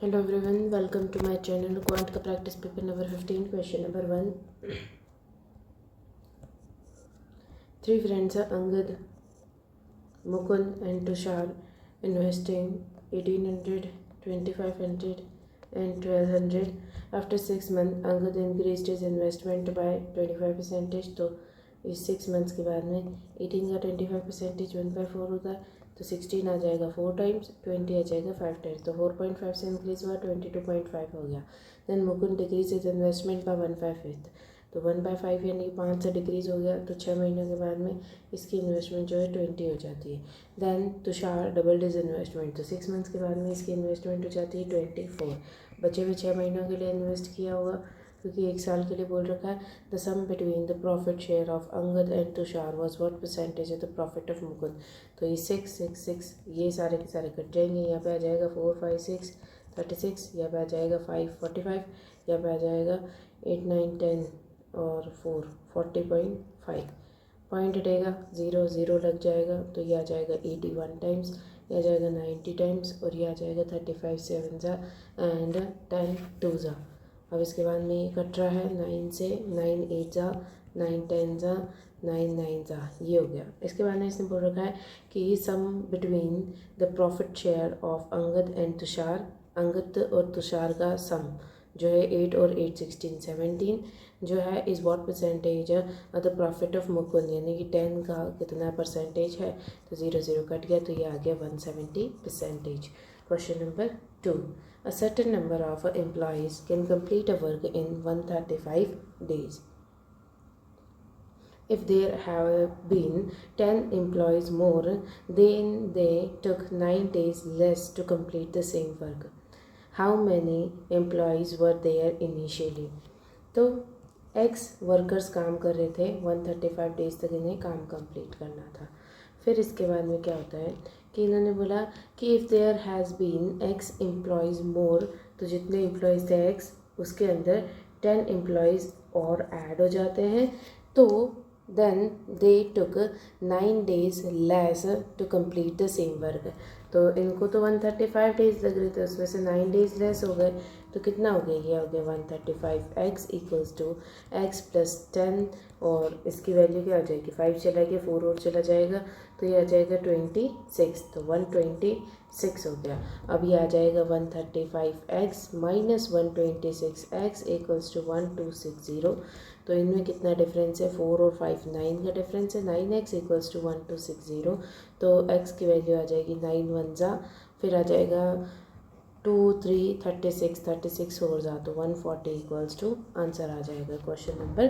Hello everyone, welcome to my channel Quant का practice paper number 15 question number 1. Three friends are Angad, Mukund and Tushar investing 1800, 2500 and 1200. After 6 months, Angad increased his investment by 25%. तो इस 6 months के बाद में 18 का 25% 1/4 होता है, तो 16 आ जाएगा 4 times, 20 आ जाएगा 5 times, तो 4.5 से इंक्रीज हुआ 22.5 हो गया. Then Mukund decrease is investment by 1/5, तो 1/5 यानी कि 5 से डिक्रीज हो गया, तो 6 महीनों के बाद में इसकी इन्वेस्टमेंट जो है 20 हो जाती है. Then Tushar double is investment, तो 6 months के बाद में इसकी इन्वेस्टमेंट हो जाती है 24. बचे हुए 6 महीनों के लिए इन्वेस्ट किया होगा, क्योंकि 1 साल के लिए बोल रखा है. The sum between the profit share of Angad and Tushar was what percentage of the profit of Mukund. तो ये 6 6 6 ये सारे के सारे कट जाएंगे. यहाँ पे आ जाएगा 4 5 6 36, यहाँ पे आ जाएगा 5 45, यहाँ पे आ जाएगा 8 9 10 और 4 40.5. पॉइंट हटेगा 0 0 लग जाएगा, तो ये आ जाएगा 81 टाइम्स, ये आ जाएगा 90 टाइम्स और ये आ जाएगा 35 7 एंड 10 2. अब इसके बाद में ये कट रहा है 9 से, 9 8 9 10 9 9 ये हो गया. इसके बाद में इसने बोल रखा है कि sum between the profit share of Angad and Tushar, Angad और तुषार का सम जो है 8 और 8 16 17 जो है इस what percentage the profit of Mukund, यानी कि 10 का कितना परसेंटेज है, तो 0 0 कट गया, तो ये आ गया 170%. Question number 2. A certain number of employees can complete a work in 135 days. If there have been 10 employees more, then they took 9 days less to complete the same work. How many employees were there initially? तो X workers काम कर रहे थे, 135 days तक इन्हें काम complete करना था. फिर इसके बाद में क्या होता है कि इन्होंने बोला कि if there has been X employees more, तो जितने एम्प्लॉयज़ थे X उसके अंदर 10 एम्प्लॉयज़ और ऐड हो जाते हैं, तो then they took 9 days less to complete the same work. तो इनको तो 135 डेज लग रहे थे, उसमें से 9 days लेस हो गए, तो कितना हो गया, ये हो गया 135. X equals to X plus 10 और इसकी वैल्यू क्या हो जाएगी, 5 चला गया, 4 और चला जाएगा, तो ये आ जाएगा 26, तो 126 हो गया. अब ये आ जाएगा 135X minus 126X equals to 1260. तो इनमें कितना डिफरेंस है, 4 और 5 9 का डिफरेंस है, 9X इक्वल्स टू 1260. तो X की वैल्यू आ जाएगी 9 1 फिर आ जाएगा 2 3 36 हो जा, तो 140 इक्वल्स टू आंसर आ जाएगा. Question number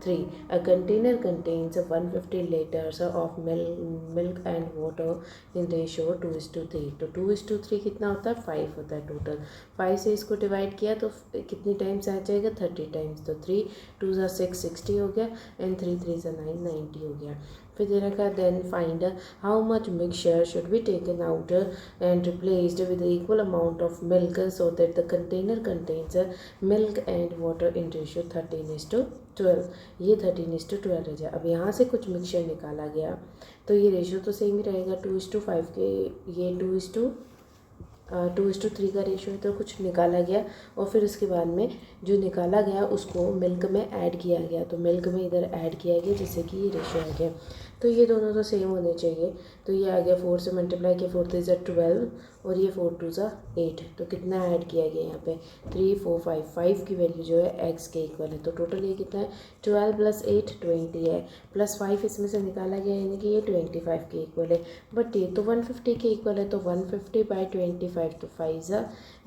3. A container contains 150 litres of milk and water in ratio 2:3. तो 2:3 कितना होता है, 5 होता है टोटल. 5 से इसको डिवाइड किया तो कितनी टाइम्स आ जाएगा, 30 टाइम्स. तो 3 2 6 60 हो गया एंड 3 3 9 90 हो गया. फिर दे रखा then find how much mixture should be taken out and replaced with equal amount of milk so that the container contains milk and water in ratio 13:12. ये 13:12 रह जाए. अब यहाँ से कुछ मिक्सचर निकाला गया, तो ये रेशियो तो सेम ही रहेगा 2:5 के, ये 2:3 का रेशियो है, तो कुछ निकाला गया और फिर उसके बाद में जो निकाला गया उसको मिल्क में ऐड किया गया, तो मिल्क में इधर ऐड किया गया जिससे कि ये रेशियो आ गया. तो ये दोनों तो सेम होने चाहिए, तो ये आ गया 4 से मल्टीप्लाई किया, 4 3 12 और ये 4 2 8. तो कितना ऐड किया गया यहाँ पे, 3 4 5 5 की वैल्यू जो है X के इक्वल है, तो टोटल ये कितना है 12 + 8 20 है, प्लस 5 इसमें से निकाला गया, यानी कि ये 25 के इक्वल है. बट ये तो 150 के इक्वल है, तो 150/25 तो 5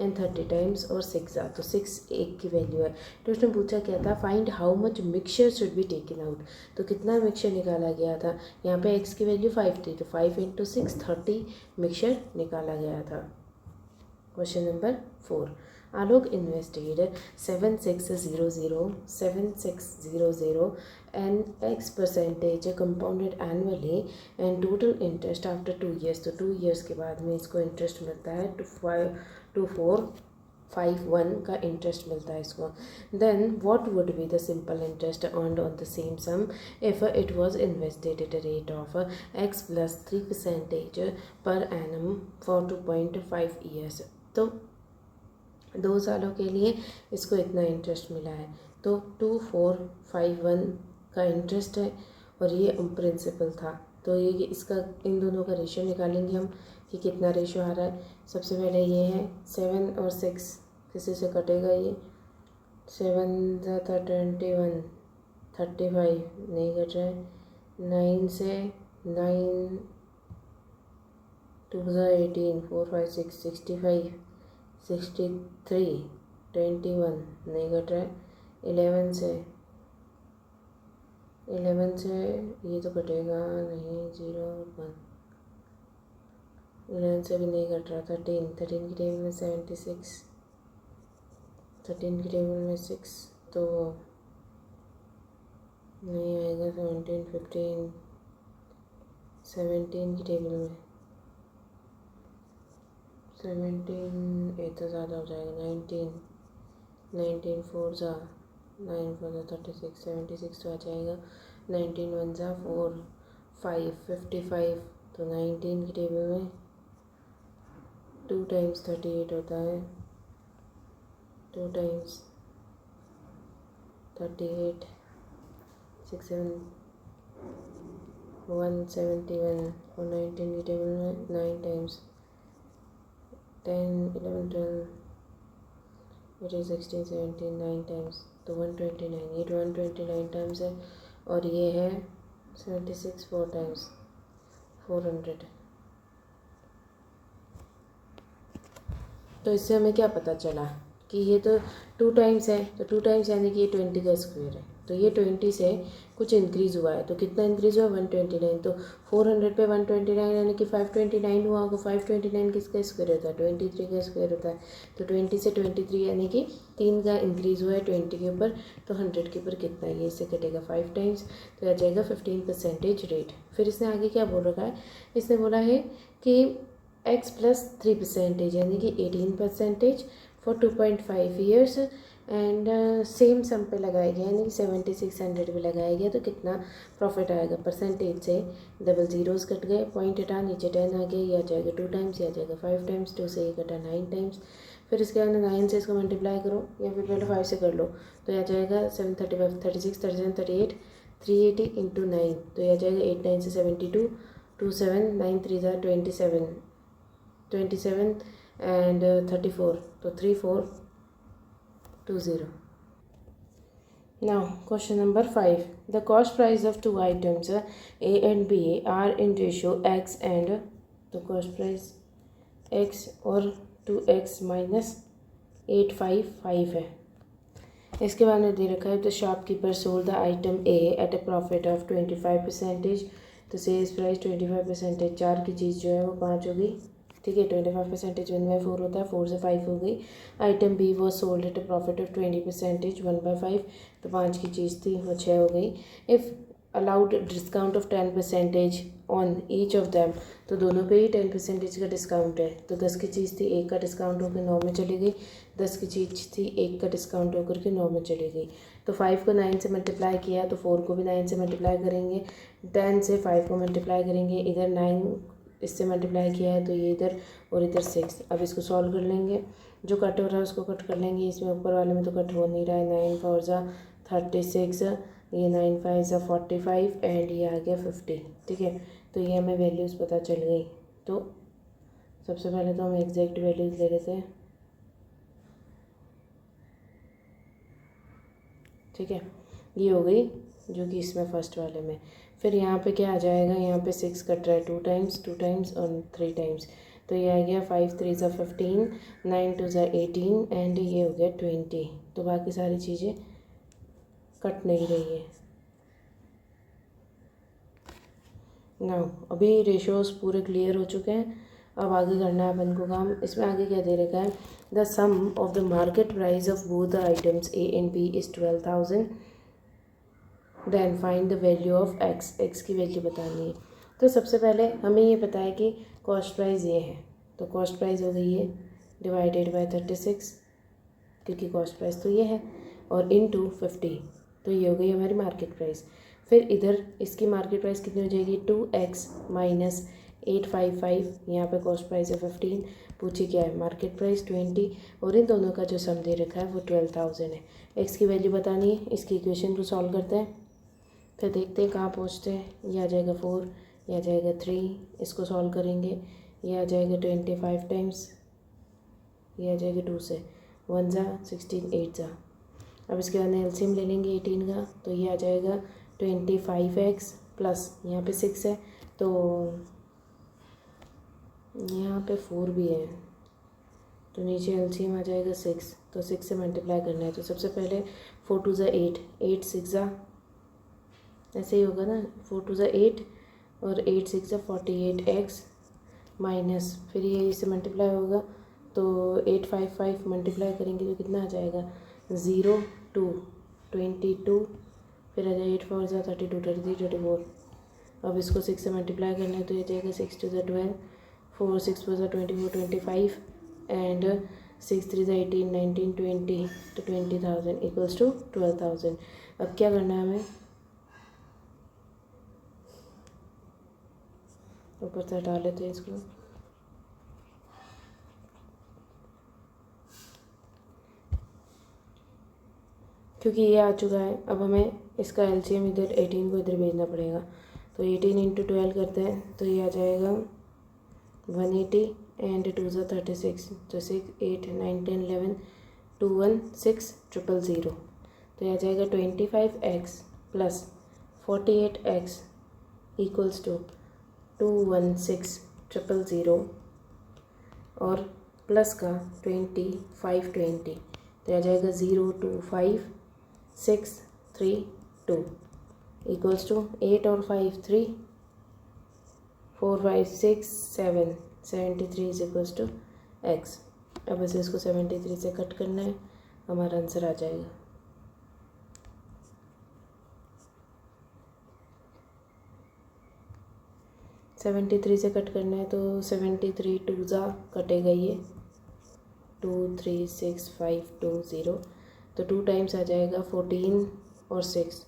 एंड 30 टाइम्स और 6 तो 6 1 की वैल्यू है. तो उसने पूछा क्या था, find how much mixture should be taken out. तो कितना मिक्सचर निकाला गया था, यहाँ पे X की वैल्यू 5 थी, तो 5 × 6 30 मिक्सचर निकाला गया था. Question number 4. Alok invested 7600 and X percentage compounded annually and total interest after 2 years. तो 2 years के बाद में इसको इंटरेस्ट मिलता है 2451 का इंटरेस्ट मिलता है इसको. Then what would be the simple interest earned on the same sum if it was invested at a rate of X + 3% per annum for 2.5 years. तो 2 सालों के लिए इसको इतना इंटरेस्ट मिला है, तो 2451 का इंटरेस्ट है और ये प्रिंसिपल था। तो ये इसका इन दोनों का रेशियो निकालेंगे हम कि कितना रेशियो आ रहा है। सबसे पहले ये है 7 और 6 किसी से कटेगा, ये 7 था 21 35 नहीं कट रहा है, 9 से 9 2 18 4 5 6 65 63 21 नहीं कट रहा है, 11 से ये तो कटेगा नहीं, 0 1 11 से भी नहीं कट रहा, 13 की टेबल में 76 13 की टेबल में 6 तो नहीं आएगा, 17 15 17 की टेबल में 17 8 तो ज़्यादा हो जाएगा, 19 4 ज़ा 9 4 36 76 तो आ जाएगा, 19 1 ज़ा 4 5 55 तो 19 की टेबल में 2 टाइम्स 38 होता है, 2 टाइम्स 38 6 7 171 और 19 की टेबल में 9 टाइम्स 10 11 12 18 16 17 9 टाइम्स तो 129, ये 129 टाइम्स है और ये है 76 4 टाइम्स 400। तो इससे हमें क्या पता चला कि ये तो 2 टाइम्स है, तो 2 टाइम्स यानी कि ये 20 का स्क्वायर है, तो ये 20 से कुछ इंक्रीज़ हुआ है, तो कितना इंक्रीज़ हुआ 129, तो 400 पे 129 यानी कि 529 हुआ होगा। 529 किसका स्क्वायर होता है 23 का स्क्वायर होता है, तो 20 से 23 यानी कि 3 का इंक्रीज़ हुआ है 20 के ऊपर, तो 100 के ऊपर कितना है, ये इससे कटेगा 5 टाइम्स, तो आ जाएगा 15% रेट। फिर इसने आगे क्या बोल रखा है, इसने बोला है कि x प्लस 3% यानी कि 18% फॉर 2.5 ईयर्स एंड सेम सम पे लगाया गया यानी कि 7600 भी लगाया गया, तो कितना प्रॉफिट आएगा। परसेंटेज से डबल ज़ीरोज़ कट गए, पॉइंट हटा नीचे 10 आ गया, ये आ जाएगा 2 टाइम्स, ये आ जाएगा 5 टाइम्स, 2 से ये कटा 9 टाइम्स। फिर इसके बाद 9 से इसको मल्टीप्लाई करो या फिर पहले 5 से कर लो, तो ये आ जाएगा 7 35 36 37 38 380 इंटू 9, तो ये आ जाएगा 8 9 से 72 2 7 9 3 27 and 34, तो 3420. Now question number 5. The cost price of 2 items A and B are in ratio x and the cost price x और 2x minus 855 है। इसके बाद में दे रखा है, the shopkeeper sold the item A at a profit of 25%, तो sales price 25%, 4 की चीज़ जो है वो 5 हो गई, ठीक है। 25% 1/4 होता है, 4 से 5 हो गई। Item B was sold at a profit of 20%, 1/5, तो 5 की चीज़ थी वो 6 हो गई। If allowed discount of 10% on each of them, तो दोनों पे ही 10% का डिस्काउंट है, तो 10 की चीज़ थी, 1 का डिस्काउंट होकर 9 में चली गई। 10 की चीज़ थी, 1 का डिस्काउंट होकर के 9 में चली गई। तो 5 को 9 से मल्टीप्लाई किया, तो 4 को भी 9 से मल्टीप्लाई करेंगे, 10 से 5 को मल्टीप्लाई करेंगे, इधर 9 इससे मल्टीप्लाई किया है तो ये इधर और इधर 6। अब इसको सॉल्व कर लेंगे, जो कट हो रहा है उसको कट कर लेंगे, इसमें ऊपर वाले में तो कट हो नहीं रहा है। 9 4 ज़ा 36, ये 9 5 ज़ा 45 एंड ये आ गया 50, ठीक है। तो ये हमें वैल्यूज़ पता चल गई। तो सबसे पहले तो हम एग्जैक्ट वैल्यूज़ ले लेते हैं, ठीक है। ये हो गई जो कि इसमें फर्स्ट वाले में। फिर यहाँ पे क्या आ जाएगा, यहाँ पे 6 कट रहा है 2 टाइम्स और 3 टाइम्स, तो ये आ गया 5 3 ज़ा 15, 9 2 ज़ा 18 एंड ये हो गया 20। तो बाकी सारी चीज़ें कट नहीं रही है। ना अभी रेशोज़ पूरे क्लियर हो चुके हैं, अब आगे करना है अपन को काम। इसमें आगे क्या दे रखा है, the sum of the market price of both the items A and B is 12,000, then find the value of x, x की वैल्यू बतानी है। तो सबसे पहले हमें ये पता है कि कॉस्ट प्राइस ये है, तो कॉस्ट प्राइस हो गई है डिवाइडेड बाय 36, क्योंकि कॉस्ट प्राइस तो ये है, और इनटू 50, तो ये हो गई हमारी मार्केट प्राइस। फिर इधर इसकी मार्केट प्राइस कितनी हो जाएगी, 2x माइनस 855, यहाँ पे कॉस्ट प्राइस है 15, पूछी क्या है मार्केट प्राइस 20, और इन दोनों का जो सम दे रखा है वो 12,000 है। एक्स की वैल्यू बतानी है, इसकी इक्वेशन को सॉल्व करते हैं, फिर देखते हैं कहाँ पहुँचते हैं। ये आ जाएगा 4, ये आ जाएगा 3, इसको सॉल्व करेंगे, ये आ जाएगा 25 टाइम्स, ये आ जाएगा 2 से, 1 जा 16, 8 जा। अब इसके बाद एलसीएम ले लेंगे 18 का, तो ये आ जाएगा 25x प्लस यहाँ पे 6 है, तो यहाँ पे 4 भी है, तो नीचे एलसीएम आ जाएगा 6, तो 6 से मल्टीप्लाई करना है। तो सबसे पहले 4 2 ज़ा 8, 8 6 ज़ा, ऐसे ही होगा ना, 4 2 ज़ा 8 और 8 6 ज़ा 48x माइनस, फिर ये इससे मल्टीप्लाई होगा तो 855 मल्टीप्लाई करेंगे तो कितना आ जाएगा 0 2 22, फिर आ जाएगा 8 4 ज़ा 32 33 24। अब इसको 6 से मल्टीप्लाई करना है तो ये जाएगा 6 2 ज़ा 12, 4 6 4 ज़ा 24 25 एंड 6 3 ज़ा 18 19 20, तो 20,000 इक्वल्स टू 12,000। अब क्या करना है हमें, ऊपर से हटा लेते हैं इसको, क्योंकि ये आ चुका है। अब हमें इसका एलसीएम इधर 18 को इधर भेजना पड़ेगा, तो 18 इंटू 12 करते हैं तो ये आ जाएगा 180 एंड 2 ज़ा 36, तो 6 8 9 10 11 2 1 6 000, तो ये आ जाएगा 25x plus 48x equals to 216 000 और प्लस का 25 20, तो आ जाएगा 0 2 5 6 3 2 इक्वल्स टू 8 और 5 3 4 5 6 7 73 इज इक्वल्स टू x। अब ऐसे इसको 73 से कट करना है, हमारा आंसर आ जाएगा 73 से कट करना है तो 73 2 ज़ा कटेगा ये 2 3 6 5 2 0, तो 2 टाइम्स आ जाएगा 14 और 6,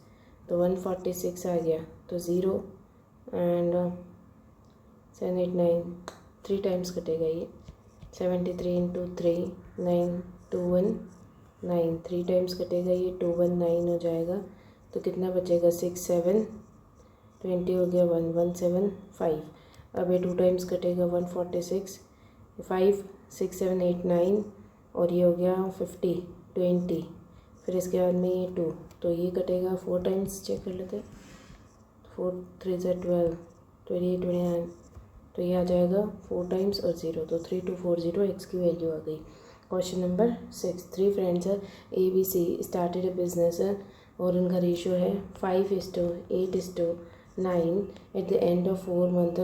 तो 146 आ गया, तो 0 एंड 7 8 9 3 टाइम्स कटेगा ये 73 इंटू 3 9 2 1 9, 3 टाइम्स कटेगा ये 2 1 9 हो जाएगा, तो कितना बचेगा 6 7 20 हो गया 1 1 7 5। अब ये 2 टाइम्स कटेगा 146 5 6 7 8 9 और ये हो गया 50 20, फिर इसके बाद में ये 2, तो ये कटेगा 4 टाइम्स, चेक कर लेते हैं, 4 3 ज़ा 12 28 29, तो ये आ जाएगा 4 टाइम्स और 0, तो 3240 एक्स की वैल्यू आ गई। क्वेश्चन नंबर 6, 3 फ्रेंड्स है ABC स्टार्टेड ए बिजनेस और उनका रेशियो है 5:8:9। At the end of 4 month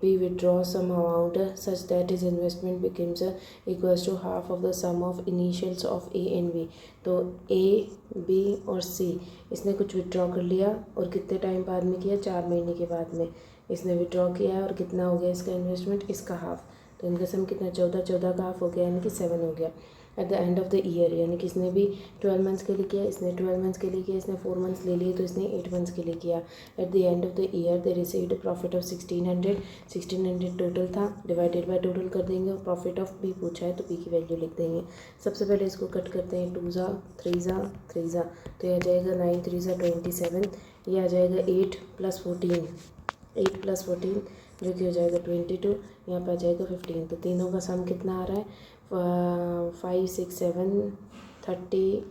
we withdraw some amount such that his investment becomes equals to half of the sum of initials of A and B। तो A B और C इसने कुछ withdraw कर लिया और कितने time बाद में किया, 4 महीने के बाद में इसने विड्रॉ किया है, और कितना हो गया इसका इन्वेस्टमेंट, इसका हाफ, तो इनका सम कितना 14 14 का हाफ हो गया, यानी कि 7 हो गया। At the end of the year, यानी कि इसने भी 12 मंथ्स के लिए किया, इसने 12 मंथ्स के लिए किया, इसने 4 मंथ्स ले लिए तो इसने 8 मंथ्स के लिए किया। At the end of the year they received profit of 1600 total था, डिवाइडेड बाय टोटल कर देंगे, और प्रॉफिट ऑफ बी पूछा है तो बी की वैल्यू लिख देंगे। सबसे पहले इसको कट करते हैं, 2 ज़ा 3 ज़ा 3 ज़ा, तो यह आ जाएगा 9 3 ज़ा 27, ये आ जाएगा 8 + 14 8 + 14 जो कि हो जाएगा 22, यहाँ पर आ जाएगा 15, तो तीनों का सम कितना आ रहा है 5 6 7 37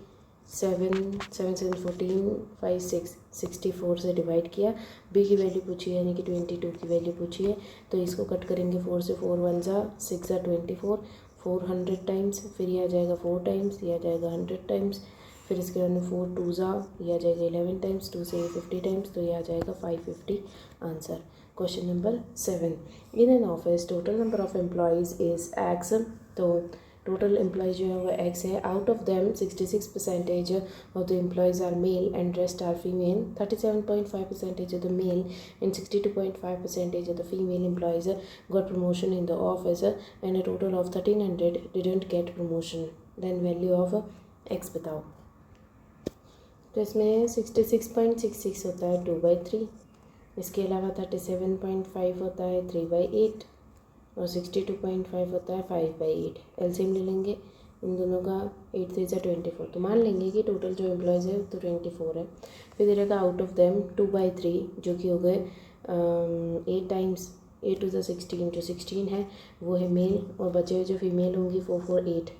7 7 14 5 6 64 से डिवाइड किया, बी की वैल्यू पूछी है यानी कि 22 की वैल्यू पूछी है, तो इसको कट करेंगे 4 से 4 1 ज़ा 6 ज़ा 24 400 टाइम्स, फिर ये आ जाएगा 4 टाइम्स, ये आ जाएगा 100 टाइम्स, फिर इसके बाद में 4 2 ज़ा ये आ जाएगा 11 टाइम्स, 2 से 50 टाइम्स, तो ये आ जाएगा 550 answer. Question number 7, in an office total number of employees is x, तो टोटल एम्प्लॉयज़ जो है वो एक्स है, out of them 66% of the employees are male and rest are female, 37.5% of the male and 62.5% of the female employees got promotion in the office and a total of 1300 didn't get promotion, then value of x बताओ। तो इसमें 66.66 होता है 2/3, इसके अलावा 37.5 होता है 3/8 और 62.5 होता है 5/8। एलसीएम ले लेंगे इन दोनों का, 8 3 24, तो मान लेंगे कि टोटल जो एम्प्लॉयज़ है तो 24 है। फिर दे रहेगा आउट ऑफ देम 2/3 जो कि हो गए 8 टाइम्स 8 to the 16 जो 16 है वो है मेल, और बचे हुए जो फीमेल होंगी 4 4 8,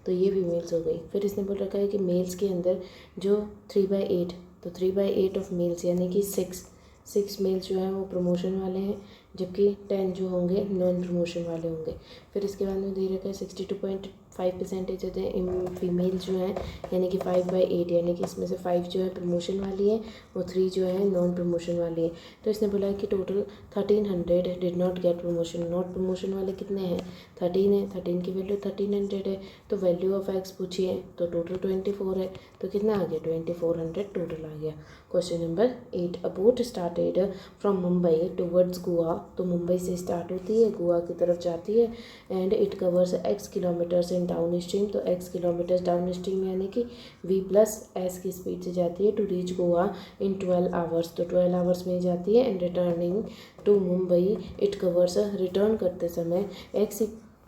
तो ये फीमेल्स हो गई। फिर इसने बोल रखा है कि मेल्स के अंदर जो 3/8, तो 3/8 ऑफ मेल्स यानी कि 6 मेल्स जो हैं वो प्रमोशन वाले हैं, जबकि 10 जो होंगे नॉन प्रमोशन वाले होंगे। फिर इसके बाद में दे रखा है 62.5% होते हैं फीमेल्स जो हैं, यानी कि 5/8, यानी कि इसमें से 5 जो है प्रमोशन वाली है और 3 जो है नॉन प्रमोशन वाली है। तो इसने बोला है कि total 1300 did not gate promotion. Not promotion वाले कितने हैं? 13 है, 13 की वैल्यू 1300 है, तो वैल्यू ऑफ एक्स पूछी है तो टोटल 24 है, तो कितना आ गया? 2400 टोटल आ गया। Question number 8, a boat started from Mumbai towards Goa, तो मुंबई से स्टार्ट होती है, गोवा की तरफ जाती है, and it covers x kilometres in down stream, तो x किलोमीटर्स डाउन स्ट्रीम यानी कि v+s की स्पीड से जाती है to reach Goa in 12 hours, तो 12 आवर्स में जाती है। And returning to Mumbai it covers, return करते समय x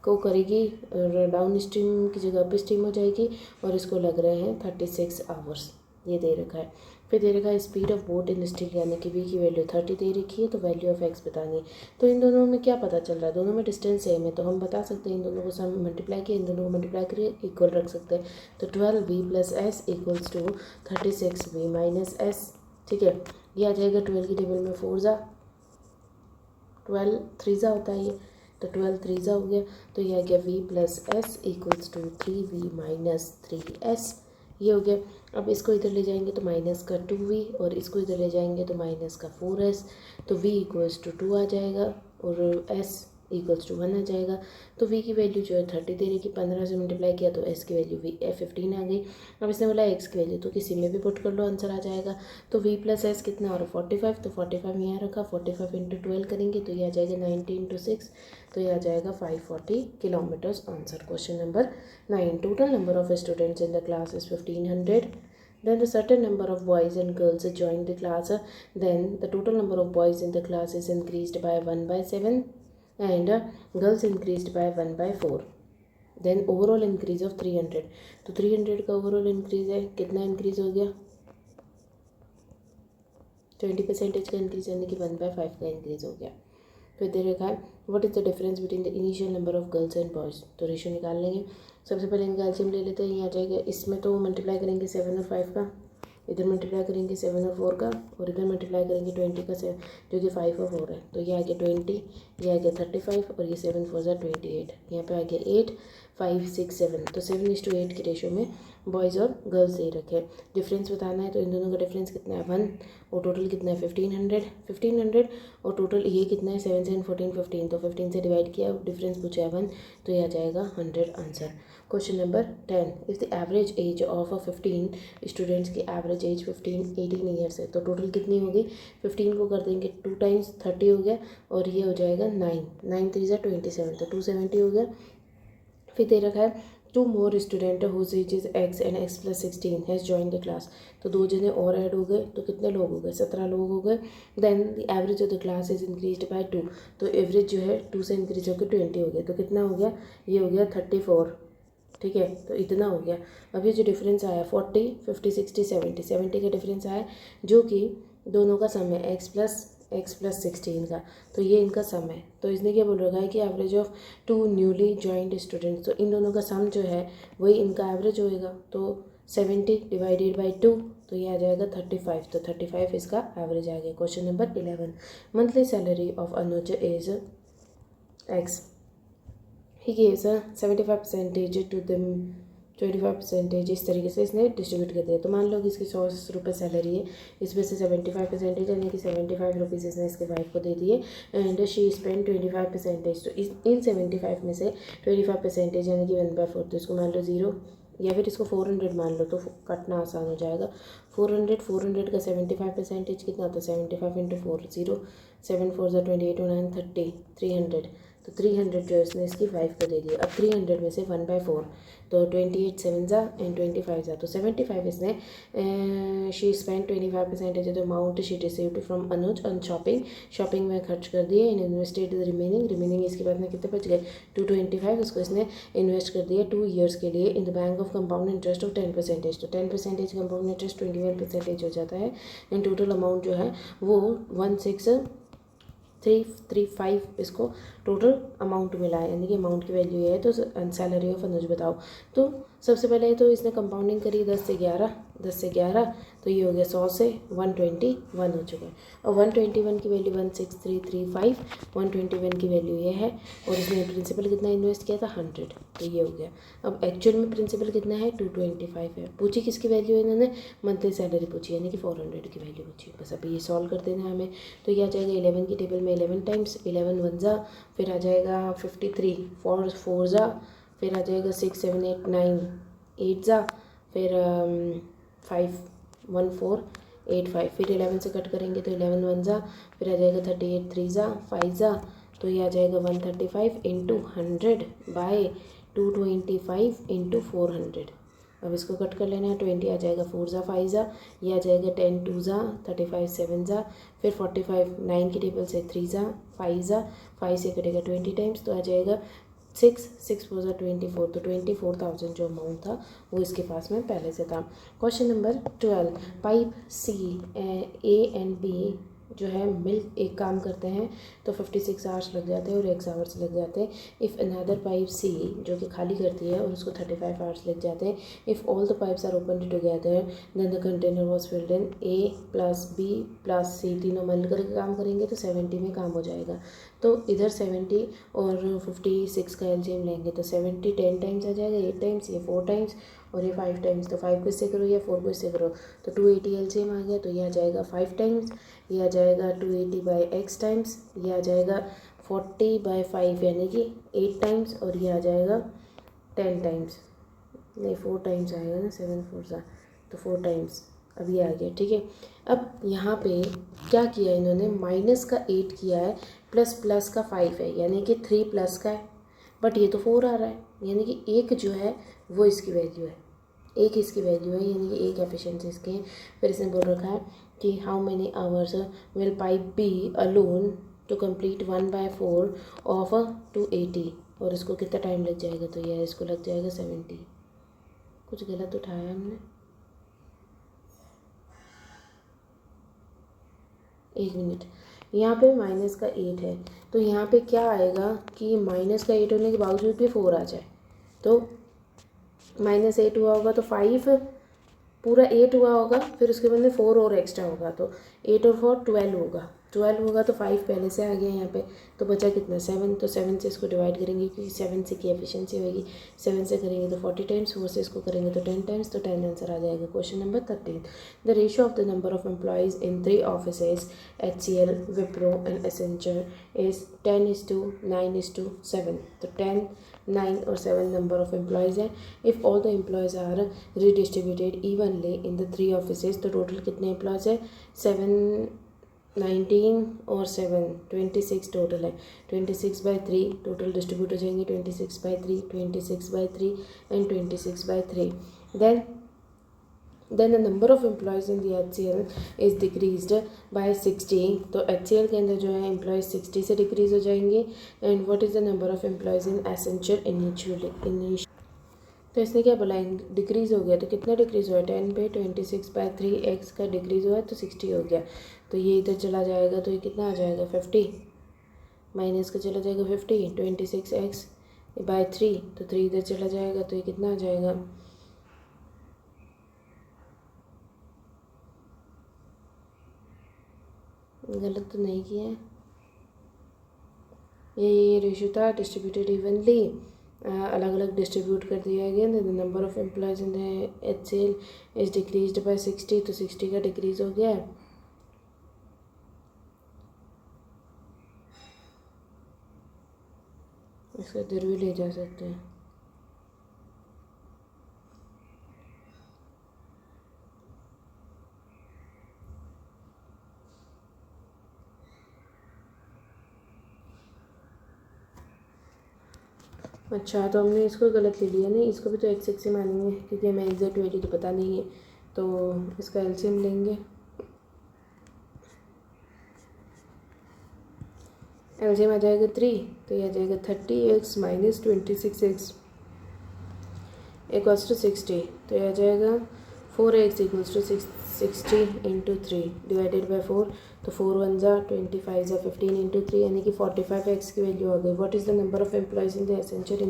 को करेगी डाउन स्ट्रीम की जगह पे स्ट्रीम हो जाएगी, और इसको लग रहे हैं 36 आवर्स, ये दे रखा है। फिर दे रखा है speed of boat in steel, यानी कि v की वैल्यू 30 दे रखी है, तो वैल्यू ऑफ x बतानी है। तो इन दोनों में क्या पता चल रहा है? दोनों में डिस्टेंस सेम है, तो हम बता सकते हैं इन दोनों को सम मल्टीप्लाई किए, इन दोनों को मल्टीप्लाई करिए, इक्वल रख सकते हैं। तो 12v+s इक्वल्स टू 36v-s, ठीक है। ये आ जाएगा 12 की टेबल में 4 ज़ा 12 3 ज़ा होता है ये, तो 12 3 ज़ा हो गया, तो ये आ गया v+s इक्वल्स टू 3v-3s, ये हो गया। अब इसको इधर ले जाएंगे तो माइनस का 2v, और इसको इधर ले जाएंगे तो माइनस का 4s, तो v इक्वल्स टू 2 आ जाएगा और s इक्वल्स टू 1 आ जाएगा। तो v की वैल्यू जो है 30 दे रही कि 15 से मल्टीप्लाई किया तो s की वैल्यू 15 आ गई। अब इसने बोला x की वैल्यू, तो किसी में भी पुट कर लो आंसर आ जाएगा। तो v+s कितना और 45, तो 45 यहाँ रखा, 45 × 12 करेंगे तो ये आ जाएगा 90 × 6, तो ये आ जाएगा 540 kilometres answer. Question number 9, total number of students in the class is 1500, then a certain number of boys and girls joined the class, then the total number of boys in the class is increased by 1/7 and girls increased by 1/4, then overall increase of 300, तो 300 का overall increase है, कितना increase हो गया? 20% का increase, यानी कि 1/5 का इंक्रीज हो गया। फिर दे रखा है what is the difference between the initial number of girls and boys, तो रेशो निकाल लेंगे। सबसे पहले इनका एलसीएम ले लेते हैं, ये आ जाएगा, इसमें तो मल्टीप्लाई करेंगे 7 और 5 का, इधर मल्टीप्लाई करेंगे 7 और 4 का, और इधर मल्टीप्लाई करेंगे 20 का से, जो कि 5 और 4 है, तो ये आ गया 20, ये आ गया 35, और ये 7 4 28, यहाँ पे आ गया 8 5 6 7, तो 7:8 की रेशो में बॉयज़ और गर्ल्स दे रखे। डिफरेंस बताना है तो इन दोनों का डिफरेंस कितना है 1, और टोटल कितना है 1500, और टोटल ये कितना है 7 7 14 15, तो 15 से डिवाइड किया, डिफरेंस पूछा है 1, तो ये आ जाएगा 100 answer. Question number 10, if the average age of 15 students की एवरेज एज 18 ईयर्स है, तो टोटल कितनी होगी? 15 को कर देंगे 2 टाइम्स 30 हो गया, और ये हो जाएगा 9 3 27, तो 270 हो गया। फिर दे रखा है 2 more student whose age is x and x+16 has join the class, तो 2 जने और ऐड हो गए, तो कितने लोग हो गए? 17 लोग हो गए। Then the average of the class is increased by 2, तो एवरेज जो है 2 से इंक्रीज होकर 20 हो गया, तो कितना हो गया? ये हो गया 34, ठीक है, तो इतना हो गया। अब ये जो डिफरेंस आया 40 50 60 70 का डिफरेंस आया, जो कि दोनों का सम है x+16 का, तो ये इनका सम है। तो इसने क्या बोल रखा है कि average of 2 newly joint students, तो इन दोनों का सम जो है वही इनका एवरेज होएगा, तो 70 डिवाइडेड बाई 2, तो ये आ जाएगा 35, तो 35 इसका एवरेज आ गया। Question number 11, monthly salary of Anuj is x, he gives 75% to them 25%, इस तरीके से इसने डिस्ट्रीब्यूट कर दिया। तो मान लो कि इसकी 100 रुपये सैलरी है, इसमें से 75% यानी कि 75 रुपीज़ इसने इसके वाइफ को दे दिए, एंड शी स्पेंड 25%, तो इन 75 में से 25% यानी कि 1/4, तो इसको मान लो 0, या फिर इसको 400 मान लो, तो कटना आसान हो जाएगा। 400 का 75% कितना होता है? 75 × 4 0, 7 4 28 9 30 300, तो 300 जो इसने इसकी 5 को दे दिया। अब 300 में से 1/4 तो 28 7 जा एंड 25 जा, तो 75 इसने she spend 25% of the amount she received from Anuj on shopping में खर्च कर दिए। इन इन्वेस्टेड द रिमेनिंग इसके बाद में कितने बच गए 225, उसको इसने इन्वेस्ट कर दिया 2 ईयर्स के लिए in the bank of compound interest of 10%। तो 10% कंपाउंड इंटरेस्ट 21% हो जाता है एंड टोटल अमाउंट जो है वो 16335 इसको टोटल अमाउंट मिला है, यानी कि अमाउंट की वैल्यू ये है। तो सैलरी ऑफ अनुज बताओ। तो सबसे पहले तो इसने कंपाउंडिंग करी 10 से 11, तो ये हो गया 100 से 121 हो चुका है। और 121 की वैल्यू 16335, 121 की वैल्यू ये है और इसने प्रिंसिपल कितना इन्वेस्ट किया था 100, तो ये हो गया। अब एक्चुअल में प्रिंसिपल कितना है 225 है। पूछी किसकी वैल्यू है इन्होंने, मंथली सैलरी पूछी, यानी कि 400 की वैल्यू पूछी। बस अभी ये सॉल्व कर देना है हमें। तो ये आ जाएगा 11 की टेबल में 11 टाइम्स 11 1 जा, फिर आ जाएगा 53 4 जा, फिर आ जाएगा 6 7 8 9 8 जा, फिर 5 1 4 8 5, फिर 11 से कट करेंगे तो 11 1 जा, फिर आ जाएगा 38 3 जा 5 जा, तो ये आ जाएगा 135 इंटू 100/225 इंटू 400। अब इसको कट कर लेना है, 20 आ जाएगा 4 जा 5 जा, ये आ जाएगा 10 2 जा 35 7 जा, फिर 45 9 की टेबल से 3 जा 5 जा, 5 से कटेगा 20 टाइम्स, तो आ जाएगा 6 6 4 जा 24, तो 24,000 जो अमाउंट था वो इसके पास में पहले से था। Question number 12, pipe C A and B जो है मिल एक काम करते हैं तो 56 आवर्स लग जाते हैं और x आवर्स लग जाते हैं। इफ़ अनदर पाइप सी जो कि खाली करती है और उसको 35 आवर्स लग जाते हैं। If all the pipes are open together then the container was filled in A plus B plus C, तीनों मिल कर काम करेंगे तो 70 में काम हो जाएगा। तो इधर 70 और 56 का एलसीएम लेंगे तो 70 10 टाइम्स आ जाएगा, 8 टाइम्स, ये 4 टाइम्स और ये 5 टाइम्स, तो 5 को इससे करो या 4 को इससे करो तो 280 एलसीएम आ गया। तो ये आ जाएगा 5 टाइम्स, ये आ जाएगा 280/x टाइम्स, ये आ जाएगा 40/5 यानी कि 8 टाइम्स, और ये आ जाएगा 10 टाइम्स, नहीं 4 टाइम्स आएगा ना, 7 4 सा, तो 4 टाइम्स। अब ये आ गया, ठीक है। अब यहाँ पे क्या किया इन्होंने, माइनस का 8 किया है, प्लस का 5 है, यानी कि 3 प्लस का है, बट ये तो 4 आ रहा है, यानी कि एक जो है वो इसकी वैल्यू है, एक इसकी वैल्यू है, यानी कि एक एफिशिएंसी इसकी है। फिर इसने बोल रखा है कि how many hours will pipe B alone to complete 1/4 of 280, और इसको कितना टाइम लग जाएगा, तो यह इसको लग जाएगा 70। कुछ गलत उठाया हमने, एक मिनट, यहाँ पे माइनस का 8 है, तो यहाँ पे क्या आएगा कि माइनस का 8 होने के बावजूद भी 4 आ जाए, तो -8 हुआ होगा तो 5 पूरा 8 हुआ होगा, फिर उसके बाद में 4 और एक्स्ट्रा होगा, तो 8 और 4 12 होगा, 12 होगा तो 5 पहले से आ गया यहाँ पे, तो बचा कितना 7, तो 7 से इसको डिवाइड करेंगे क्योंकि 7 से की एफिशिएंसी होगी, 7 से करेंगे तो 40 टाइम्स, 4 से इसको करेंगे तो 10 टाइम्स, तो 10 आंसर आ जाएगा। Question number 13, the ratio of the number of employees in 3 offices HCL, Wipro and Accenture is 10:9:7, तो 10 9 और 7 नंबर ऑफ एम्प्लॉयज़ हैं। If all the employees are redistributed evenly in the 3 offices, तो टोटल कितने employees है 7 19 और 7 26 total है। 26/3 total distribute हो जाएंगे, 26/3 26/3 and 26/3। then the number of employees in the HCL is decreased by 60, तो HCL के अंदर जो है एम्प्लॉयज़ 60 से डिक्रीज हो जाएंगे। And what is the number of employees in Accenture initially, तो इसने क्या बोला डिक्रीज़ हो गया, तो कितना डिक्रीज़ हुआ 10 पे 26/3 x का डिक्रीज़ हुआ तो 60 हो गया, तो ये इधर चला जाएगा तो ये कितना आ जाएगा 50, माइनस का चला जाएगा 50, 26x/3, तो 3 इधर चला जाएगा तो ये कितना आ जाएगा, गलत तो नहीं किया है, ये रेशियो था डिस्ट्रीब्यूटेड इवनली, अलग अलग डिस्ट्रीब्यूट कर दिया गया। The number of employees in the HCL is decreased bye 60, तो 60 का डिक्रीज हो गया है। इसको इधर भी ले जा सकते हैं, अच्छा, तो हमने इसको गलत ले लिया, नहीं इसको भी तो x से मानेंगे क्योंकि हमें एग्जैक्ट वैल्यू तो पता नहीं है। तो इसका एलसीएम लेंगे, एलसीएम आ जाएगा 3, तो ये आ जाएगा 30x minus 26x equals to 60। तो ये आ जाएगा 4x equals to 60 into 3 divided by 4। तो 4 1 जा 25 जा 15 इंटू 3 यानी कि 45x की वैल्यू आ गई। What is the number of employees in the essential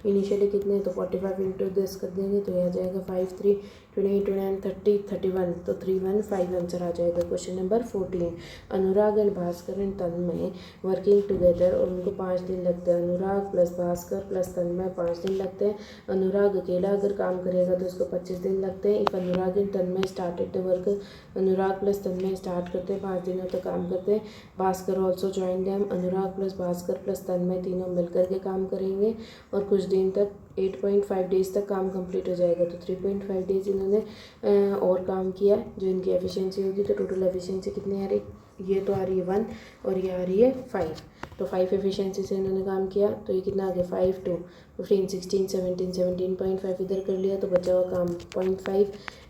initially कितने हैं, तो 45 इंटू 10 कर देंगे तो ये आ जाएगा 5 3 28 29 30 31, तो 315 आंसर आ जाएगा। Question number 14, Anurag and Bhaskar and Tanmay working together और उनको 5 दिन लगते हैं। अनुराग प्लस भास्कर प्लस तन्मय 5 दिन लगते हैं। अनुराग अकेला अगर काम करेगा तो उसको 25 दिन लगते हैं। If Anurag and Tanmay started the work, Anurag plus Tanmay start करते हैं 5 दिनों तक काम करते हैं। भास्कर ऑल्सो ज्वाइन देम, अनुराग प्लस भास्कर प्लस तन्मय तीनों मिलकर के काम करेंगे और कुछ दिन तक 8.5 डेज तक काम कंप्लीट हो जाएगा। तो 3.5 डेज इन्होंने और काम किया जो इनकी एफिशिएंसी होगी। तो टोटल एफिशिएंसी कितनी आ रही, ये तो आ रही है 1 और ये आ रही है 5। तो 5 एफिशिएंसी से इन्होंने काम किया, तो ये कितना आ गया 5 2 15 16 17 17.5 इधर कर लिया, तो बचा हुआ काम 0.5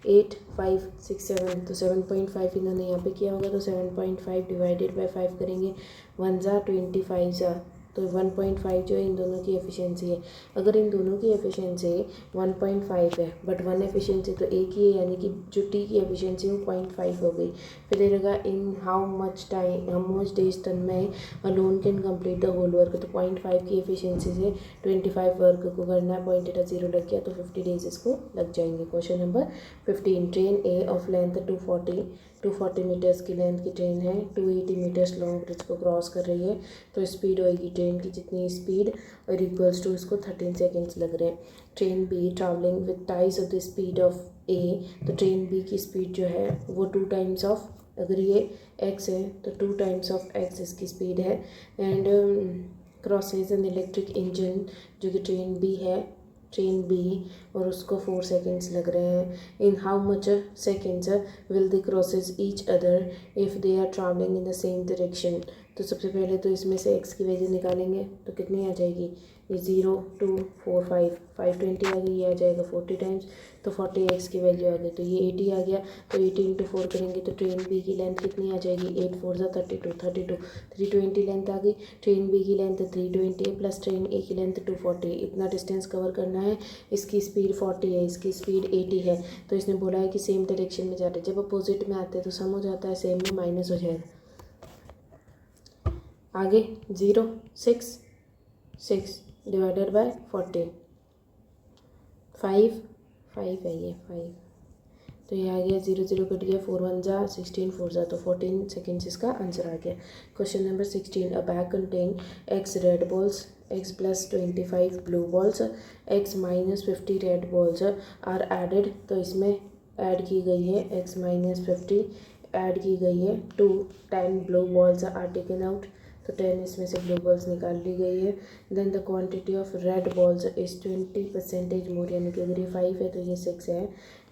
8 5 6 7, तो 7.5 इन्होंने यहाँ पे किया होगा। तो 7.5 डिवाइडेड बाई 5 करेंगे, 1 जा 25 जा, तो 1.5 जो है इन दोनों की एफिशिएंसी है। अगर इन दोनों की एफिशिएंसी 1.5 है बट वन एफिशिएंसी तो एक ही है, यानी कि जो टी की एफिशिएंसी वो 0.5 हो गई। फिर देगा in how much days Tanmay alone can complete the whole work, तो 0.5 की एफिशिएंसी से 25 वर्क को करना है, पॉइंट एटा 0 लग गया तो 50 डेज इसको लग जाएंगे। Question number 15, train A of length 240 metres की लेंथ की ट्रेन है, 280 मीटर्स लॉन्ग ब्रिज को क्रॉस कर रही है। तो स्पीड होएगी ट्रेन की जितनी स्पीड और इक्वल्स टू इसको 13 सेकेंड्स लग रहे हैं। Train B travelling with times of the speed of A, तो ट्रेन बी की स्पीड जो है वो 2 टाइम्स ऑफ, अगर ये x है तो 2 टाइम्स ऑफ x इसकी स्पीड है। And crosses an electric engine, जो कि ट्रेन बी और उसको 4 सेकेंड्स लग रहे हैं। In how much seconds will they crosses each other if they are travelling in the same direction. तो सबसे पहले तो इसमें से x की वैल्यू निकालेंगे तो कितनी आ जाएगी, ये 0 2 4 5 520 आ गई, ये आ जाएगा 40 टाइम्स, तो 40x की वैल्यू आ गई, तो ये 80 आ गया। तो 80 इंटू 4 करेंगे तो ट्रेन बी की लेंथ कितनी आ जाएगी, 8 4 जा 32 320 लेंथ आ गई। ट्रेन बी की लेंथ 320 है प्लस ट्रेन ए की लेंथ 240, इतना डिस्टेंस कवर करना है। इसकी स्पीड 40 है, इसकी स्पीड 80 है, तो इसने बोला है कि सेम डायरेक्शन में जा रहे हैं। जब अपोजिट में आते हैं तो सम हो जाता है, सेम में माइनस हो जाएगा। आगे 0 6 डिवाइडेड बाय 40, 5 है ये 5, तो ये आ गया 0 0 कट गया, 4 1 जा 16 4 जा, तो 14 सेकेंड्स इसका आंसर आ गया। Question number 16, a bag contain x red balls, x plus 25 blue balls, x minus 50 red balls are added, तो इसमें ऐड की गई है x माइनस 50 ऐड की गई है to 10 blue balls are taken out, तो 10 इसमें से ब्लू बॉल्स निकाल ली गई है। Then the quantity of red balls is 20% more, यानी कि अगर ये 5 है तो ये 6 है।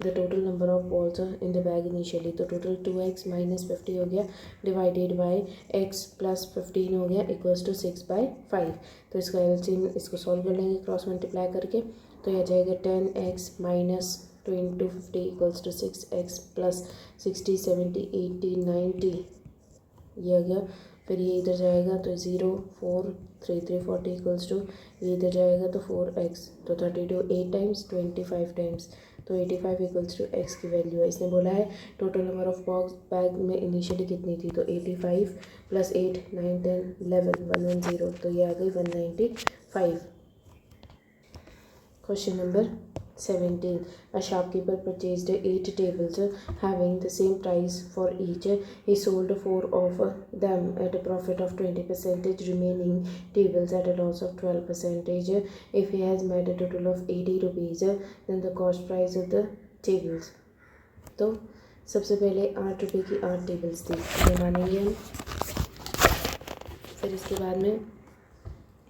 The total number of balls in the bag initially, तो टोटल 2x माइनस 50 हो गया डिवाइडेड बाई x प्लस 15 हो गया इक्वल्स टू 6/5। तो इसका एलसीएम इसको सॉल्व कर लेंगे क्रॉस मल्टीप्लाई करके, तो यह जाएगा 10x minus 2 equals to 6x plus 60 70 80 90, ये आ गया। फिर ये इधर जाएगा तो 0 4 3 3 40 इक्वल्स टू, ये इधर जाएगा तो 4x, तो 32 8 टाइम्स 25 टाइम्स, तो 85 इक्वल्स टू x की वैल्यू है। इसने बोला है total number of box bag में इनिशियली कितनी थी, तो 85 प्लस 8 9 10 11 110, तो ये आ गई 195। Question number 17, a shopkeeper purchased 8 tables having the same price for each. He sold 4 of them at a profit of 20%, remaining tables at a loss of 12%. If he has made a total of 80 rupees, then the cost price of the tables. तो सबसे पहले 8 रुपये की 8 tables थी, ये मानेंगे हम। फिर इसके बाद में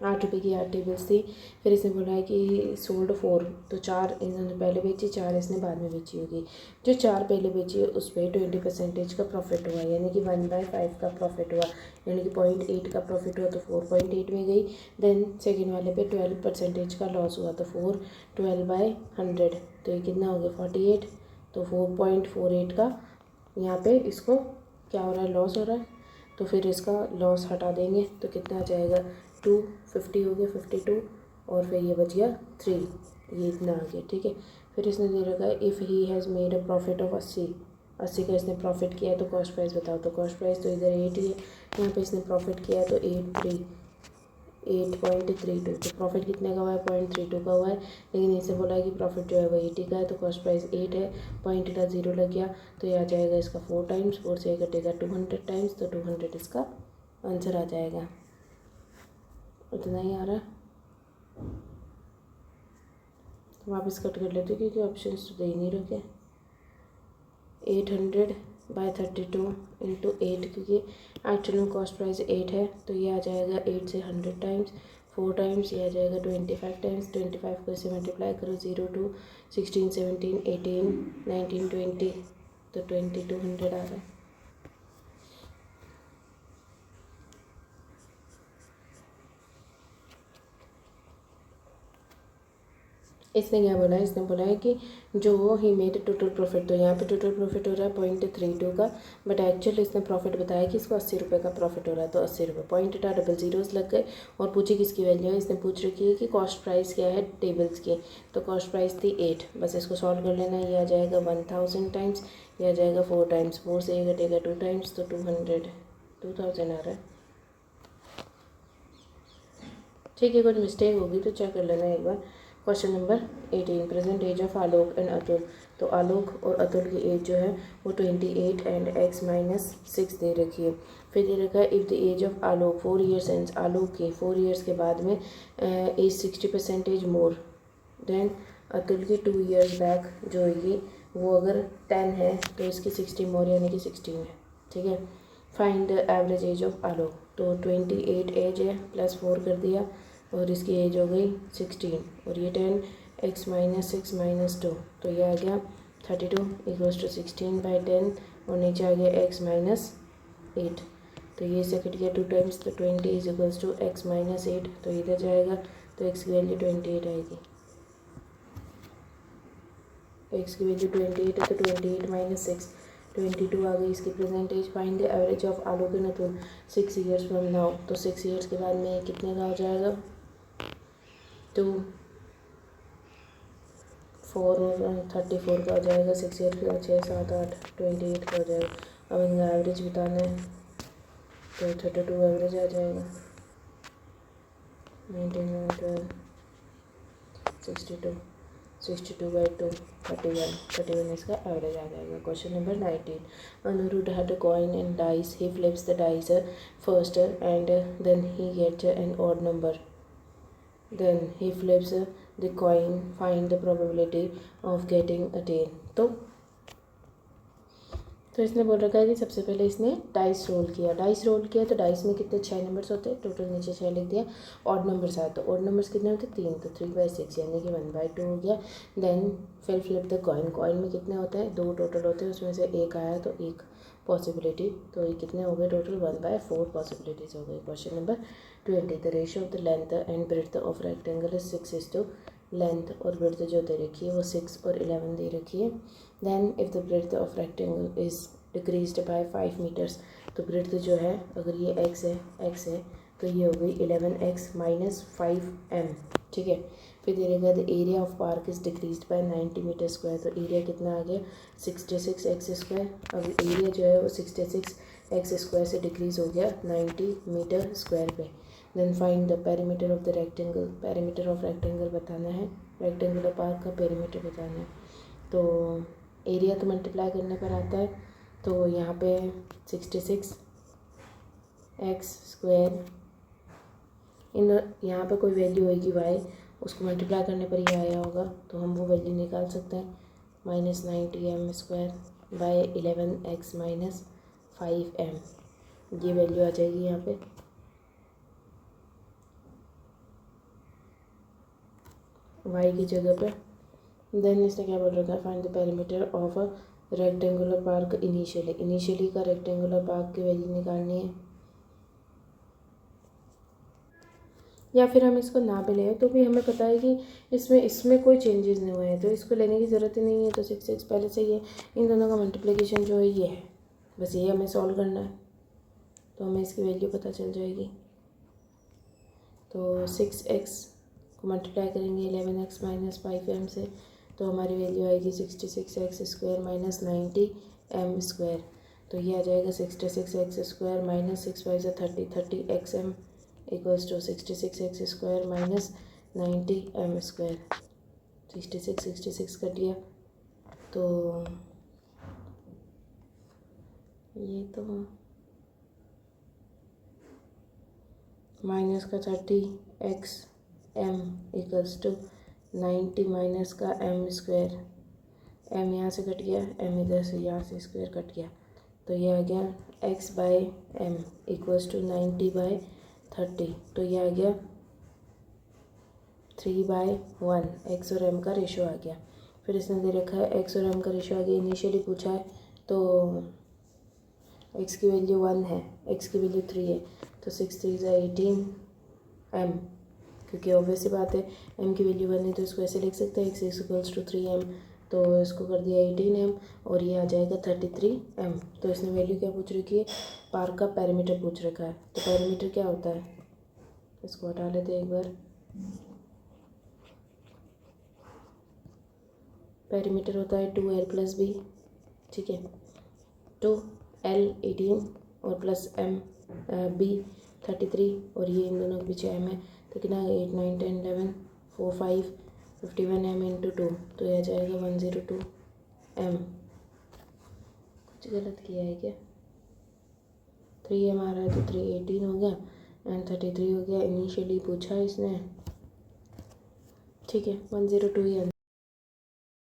₹8 की 8 टेबल्स थी। फिर इसने बोला है कि सोल्ड 4, तो 4 इन्होंने पहले बेची, 4 इसने बाद में बेची होगी। जो 4 पहले बेची है उस पर 20% का प्रॉफिट हुआ, यानी कि 1/5 का प्रॉफिट हुआ, यानी कि 0.8 का प्रॉफिट हुआ तो 4.8 में गई। देन सेकेंड वाले पे 12% का लॉस हुआ तो 4 12/100, तो ये कितना हो गया 48, तो 4.48 का यहाँ पे इसको क्या हो रहा है, लॉस हो रहा है। तो फिर इसका लॉस हटा देंगे तो कितना आ जाएगा 250 हो गया 52, और फिर ये बच गया 3, ये इतना आ गया। ठीक है, फिर इसने दे रखा है if he has made a profit of 80 का इसने प्रॉफिट किया है तो कॉस्ट प्राइस बताओ। तो कॉस्ट प्राइस तो इधर 8 ही है, यहाँ पे इसने प्रॉफिट किया है तो 8.32, तो प्रॉफिट कितने का हुआ है 0.32 का हुआ है। लेकिन इसे बोला है कि प्रॉफिट जो है वो 80 का है, तो कॉस्ट प्राइस 8 है, पॉइंट का 0 लग गया, तो ये आ जाएगा इसका 4 टाइम्स, 4 से कटेगा 200 टाइम्स, तो 200 इसका आंसर आ जाएगा। इतना ही आ रहा है, तो वापस कट कर लेते क्योंकि ऑप्शन तो दे ही नहीं रखे। 800/32 इंटू 8, क्योंकि एक्चुअल में कॉस्ट प्राइस 8 है, तो ये आ जाएगा 8 से 100 टाइम्स, 4 टाइम्स, ये आ जाएगा 25 टाइम्स। 25 को इसे मल्टीप्लाई करो, 0 to 16 17 18 19 20, तो 2200 आ रहा है। इसने क्या बोला है, इसने बोला है कि जो ही मेड टोटल प्रॉफिट, तो यहाँ पे टोटल प्रॉफिट हो रहा है 0.32 का, बट एक्चुअल इसने प्रॉफिट बताया कि इसको 80 रुपये का प्रॉफिट हो रहा है, तो 80 रुपये, पॉइंट था, डबल जीरोस लग गए। और पूछी किसकी वैल्यू है, इसने पूछ रखी है कि कॉस्ट प्राइस क्या है टेबल्स की, तो कॉस्ट प्राइस थी 8, बस इसको सॉल्व कर लेना है। ये आ जाएगा 1000 टाइम्स, ये आ जाएगा 4 टाइम्स, 4 से ये घटेगा 2 टाइम्स, तो 2000 आ रहा है। ठीक है, कुछ मिस्टेक होगी तो चेक कर लेना एक बार। Question number 18, present age of Alok and Atul. तो आलोक और अतुल की एज जो है वो 28 एंड x-6 दे रखी है। फिर दे रखा है if the age of Alok 4 years and Alok के 4 ईयर्स के बाद में एज 60% मोर देन अतुल की 2 ईयर्स बैक जो होगी वो अगर 10 है तो इसकी 60 मोर यानी कि 16 है। ठीक है, find the average age of Alok, तो 28 एज है प्लस 4 कर दिया और इसकी एज हो गई 16, और ये 10 x-6 - 2, तो ये आ गया 32 इक्वल्स टू 16/10, और नीचे आ गया x-8, तो ये से कट गया 2 टाइम्स, तो 20 इज इक्वल्स टू x-8, तो इधर जाएगा तो x की वैल्यू 28 आएगी। x की वैल्यू 28 है तो 28 - 6 22 आ गई इसकी present age. Find the average of Alok and Atul 6 years from now, तो 6 ईयर्स के बाद में कितने का हो जाएगा, तो 4 और 34 का हो जाएगा। 6 ईयर का 6 7 8 28 का हो जाएगा। अब इनका एवरेज बताना है तो 32 एवरेज आ जाएगा, 19 12 62 62/2 31 इसका एवरेज आ जाएगा। Question number 19, Aniruddh had a coin and dice, he flips the dice first and then he gets an odd number, then he flips the coin, find the probability of getting a 10। तो इसने बोल रखा है कि सबसे पहले इसने डाइस रोल किया तो डाइस में कितने 6 नंबर्स होते हैं, टोटल नीचे 6 लिख दिया। ऑड नंबर्स आए तो ऑड नंबर्स कितने होते हैं 3, तो 3/6 यानी कि 1/2 हो गया। देन फिर फ्लिप द कॉइन में कितने होते हैं 2 टोटल होते हैं, उसमें से एक आया तो एक पॉसिबिलिटी, तो ये कितने हो गए टोटल 1/4 पॉसिबिलिटीज हो गई। Question number 20, the ratio of the length and breadth of rectangle is 6:, length और ब्रेड्थ जो दे रखी है वो 6 और 11 दे रखी है। Then if the breadth of rectangle is decreased by 5 metres, तो ब्रेड्थ जो है अगर ये x है तो ये हो गई 11x - 5m। ठीक है, फिर दे रहेगा the area of park is decreased by 90 metre square, तो एरिया कितना आ गया 66x²। अब एरिया जो है वो 66x² से डिक्रीज़ हो गया 90 मीटर स्क्वायर पे। Then find the perimeter of the rectangle, perimeter of rectangle बताना है, रेक्टेंगुलर पार्क का पेरीमीटर बताना है। तो एरिया तो मल्टीप्लाई करने पर आता है, तो यहाँ पे 66x², इन यहाँ पे कोई वैल्यू होगी y, उसको मल्टीप्लाई करने पर ये आया होगा, तो हम वो वैल्यू निकाल सकते हैं -90m² बाय 11x - 5m, ये वैल्यू आ जाएगी यहाँ पे। वाई की जगह पे। देन इसने क्या बोल रखा है, find the perimeter of a rectangular park initially का रेक्टेंगुलर पार्क की वैल्यू निकालनी है, या फिर हम इसको ना भी लें तो भी हमें पता है कि इसमें कोई चेंजेस नहीं हुए हैं, तो इसको लेने की ज़रूरत ही नहीं है। तो 6x पहले से ही है, इन दोनों का मल्टीप्लिकेशन जो है ये है, बस ये हमें सॉल्व करना है, तो हमें इसकी वैल्यू पता चल जाएगी। तो 6x को मल्टीप्लाई करेंगे 11x माइनस 5m से, तो हमारी वैल्यू आएगी 66x² माइनस 90m²। तो ये आ जाएगा 66x² minus 6 × 5 = 30 equals to 66x² minus 90m²। 66 cut गया, तो ये तो माइनस का 30xm इक्वल्स टू 90 माइनस का m²। m यहाँ से कट गया, m इधर से, यहाँ से स्क्वायर कट गया, तो ये आ गया x/m इक्वल्स टू 90/30। तो ये आ गया 3/1, x और m का रेशो आ गया। फिर इसने दे रखा है x और m का रेशो आ गया, इनिशियली पूछा है तो x की वैल्यू 1 है, x की वैल्यू 3 है, तो 6 × 3 = 18m, क्योंकि ऑब्वियस सी बात है m की वैल्यू 1 है, तो इसको ऐसे लिख सकते हैं x = 3m, तो इसको कर दिया 18m और ये आ जाएगा 33m। तो इसने वैल्यू क्या पूछ रखी है, पार्क का पेरीमीटर पूछ रखा है। तो पेरीमीटर क्या होता है, इसको हटा लेते हैं एक बार। पेरीमीटर होता है 2l + b, ठीक है, 2l 18 और प्लस m b 33, और ये इन दोनों के पीछे m है, तो कितना 8 9 10 11 4 5 51m × 2, तो यह जाएगा 102m। कुछ गलत किया है क्या, 3m आ रहा है, तो 318 हो गया एंड 33 हो गया, इनिशियली पूछा है इसने, ठीक है 102 ही